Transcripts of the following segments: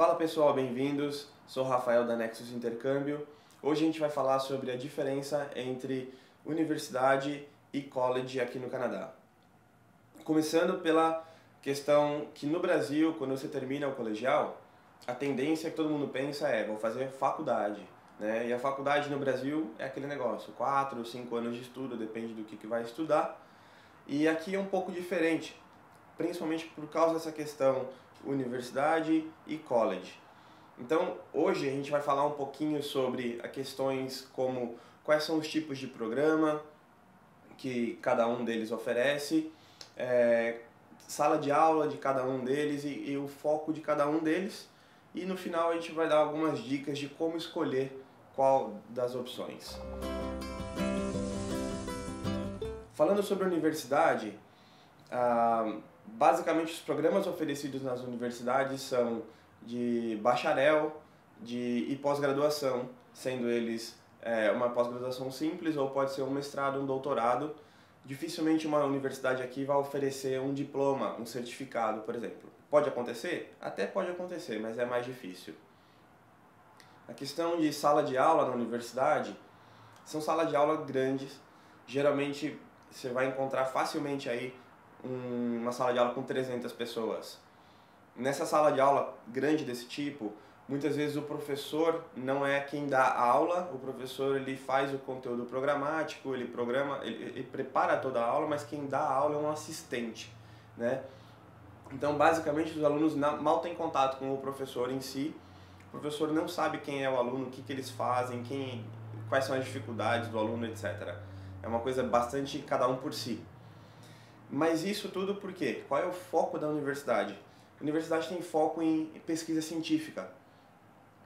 Fala pessoal, bem-vindos. Sou o Rafael da Nexus Intercâmbio. Hoje a gente vai falar sobre a diferença entre universidade e college aqui no Canadá. Começando pela questão que no Brasil, quando você termina o colegial, a tendência que todo mundo pensa é, vou fazer faculdade, né? E a faculdade no Brasil é aquele negócio, 4 ou 5 anos de estudo, depende do que vai estudar. E aqui é um pouco diferente, principalmente por causa dessa questão universidade e college. Então, hoje a gente vai falar um pouquinho sobre questões como quais são os tipos de programa que cada um deles oferece, sala de aula de cada um deles e o foco de cada um deles. E no final a gente vai dar algumas dicas de como escolher qual das opções. Falando sobre a universidade, basicamente os programas oferecidos nas universidades são de bacharel e pós-graduação, sendo eles uma pós-graduação simples ou pode ser um mestrado, um doutorado. Dificilmente uma universidade aqui vai oferecer um diploma, um certificado, por exemplo. Pode acontecer? Até pode acontecer, mas é mais difícil. A questão de sala de aula na universidade, são salas de aula grandes, geralmente você vai encontrar facilmente aí uma sala de aula com 300 pessoas. Nessa sala de aula grande desse tipo, muitas vezes o professor não é quem dá a aula, o professor ele faz o conteúdo programático, ele programa, ele prepara toda a aula, mas quem dá a aula é um assistente, né? Então, basicamente, os alunos mal têm contato com o professor em si, o professor não sabe quem é o aluno, o que eles fazem, quais são as dificuldades do aluno, etc. É uma coisa bastante cada um por si. Mas isso tudo por quê? Qual é o foco da universidade? A universidade tem foco em pesquisa científica.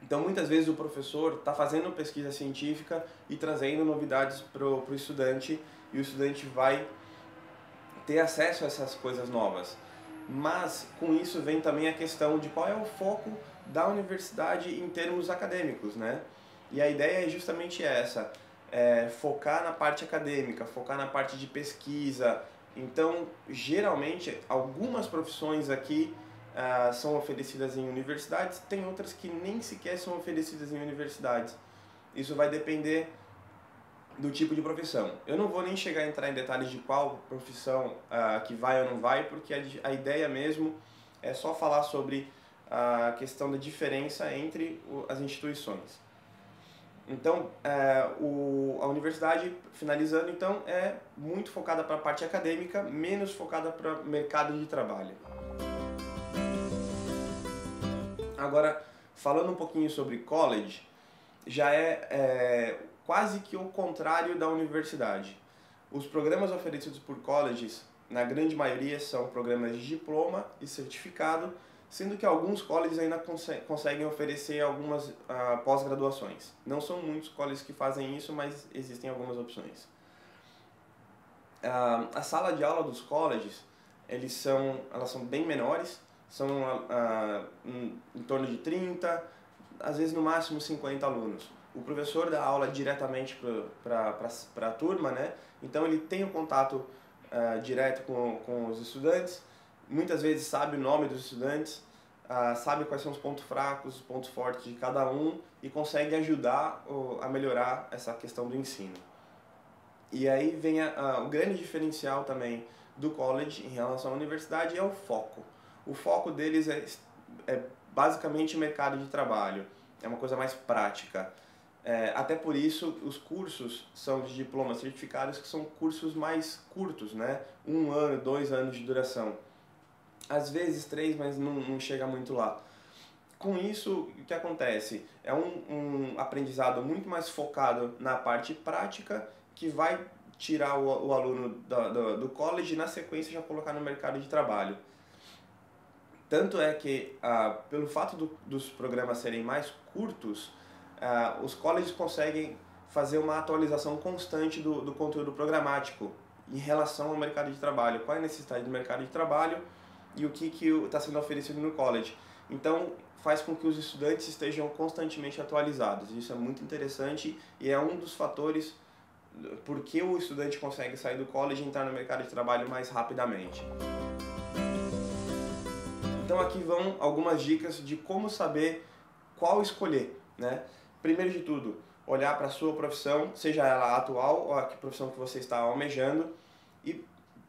Então, muitas vezes o professor está fazendo pesquisa científica e trazendo novidades para o estudante, e o estudante vai ter acesso a essas coisas novas. Mas, com isso, vem também a questão de qual é o foco da universidade em termos acadêmicos, né? E a ideia é justamente essa, focar na parte acadêmica, focar na parte de pesquisa. Então, geralmente, algumas profissões aqui são oferecidas em universidades, tem outras que nem sequer são oferecidas em universidades. Isso vai depender do tipo de profissão. Eu não vou nem chegar a entrar em detalhes de qual profissão que vai ou não vai, porque a ideia mesmo é só falar sobre a questão da diferença entre as instituições. Então, a universidade, finalizando, então, é muito focada para a parte acadêmica, menos focada para o mercado de trabalho. Agora, falando um pouquinho sobre college, já é quase que o contrário da universidade. Os programas oferecidos por colleges, na grande maioria, são programas de diploma e certificado, sendo que alguns colleges ainda conseguem oferecer algumas pós-graduações. Não são muitos colleges que fazem isso, mas existem algumas opções. A sala de aula dos colleges, elas são bem menores, são em torno de 30, às vezes no máximo 50 alunos. O professor dá aula diretamente para a turma, né? Então ele tem o contato direto com os estudantes, muitas vezes sabe o nome dos estudantes, sabe quais são os pontos fracos, os pontos fortes de cada um e consegue ajudar a melhorar essa questão do ensino. E aí vem o grande diferencial também do college em relação à universidade é o foco. O foco deles é basicamente mercado de trabalho, é uma coisa mais prática. Até por isso, os cursos são de diplomas certificados, que são cursos mais curtos, né? 1 ano, 2 anos de duração. Às vezes 3, mas não chega muito lá. Com isso, o que acontece? É um aprendizado muito mais focado na parte prática, que vai tirar o aluno do college e na sequência já colocar no mercado de trabalho. Tanto é que, pelo fato dos programas serem mais curtos, os colleges conseguem fazer uma atualização constante do conteúdo programático em relação ao mercado de trabalho. Qual é a necessidade do mercado de trabalho e o que está sendo oferecido no college. Então, faz com que os estudantes estejam constantemente atualizados. Isso é muito interessante e é um dos fatores porque o estudante consegue sair do college e entrar no mercado de trabalho mais rapidamente. Então aqui vão algumas dicas de como saber qual escolher, né? Primeiro de tudo, olhar para a sua profissão, seja ela atual ou a profissão que você está almejando, e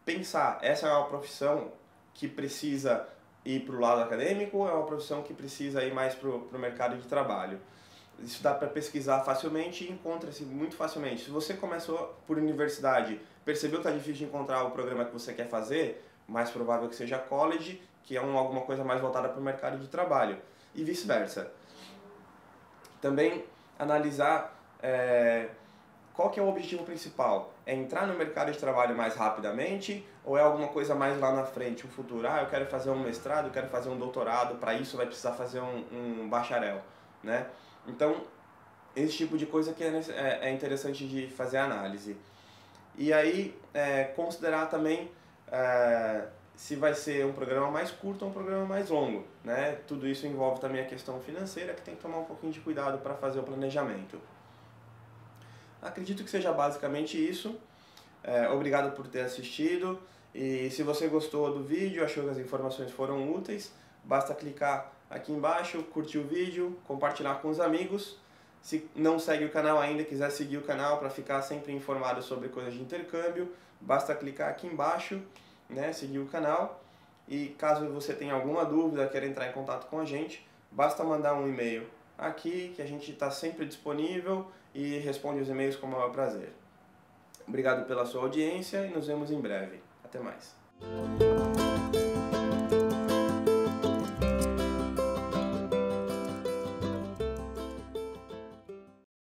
pensar, essa é uma profissão que precisa ir para o lado acadêmico ou é uma profissão que precisa ir mais para o mercado de trabalho? Isso dá para pesquisar facilmente e encontra-se muito facilmente. Se você começou por universidade, percebeu que está difícil de encontrar o programa que você quer fazer, mais provável que seja college, que é alguma coisa mais voltada para o mercado de trabalho, e vice-versa. Também analisar qual que é o objetivo principal. É entrar no mercado de trabalho mais rapidamente ou é alguma coisa mais lá na frente, um futuro? Ah, eu quero fazer um mestrado, eu quero fazer um doutorado, para isso vai precisar fazer um bacharel, né? Então, esse tipo de coisa que é interessante de fazer análise. E aí, considerar também se vai ser um programa mais curto ou um programa mais longo, né? Tudo isso envolve também a questão financeira, que tem que tomar um pouquinho de cuidado para fazer o planejamento. Acredito que seja basicamente isso. Obrigado por ter assistido. E se você gostou do vídeo, achou que as informações foram úteis, basta clicar aqui embaixo, curtir o vídeo, compartilhar com os amigos. Se não segue o canal ainda, quiser seguir o canal para ficar sempre informado sobre coisas de intercâmbio, basta clicar aqui embaixo, né, seguir o canal. E caso você tenha alguma dúvida, queira entrar em contato com a gente, basta mandar um e-mail aqui, que a gente está sempre disponível e responde os e-mails com o maior prazer. Obrigado pela sua audiência e nos vemos em breve. Até mais.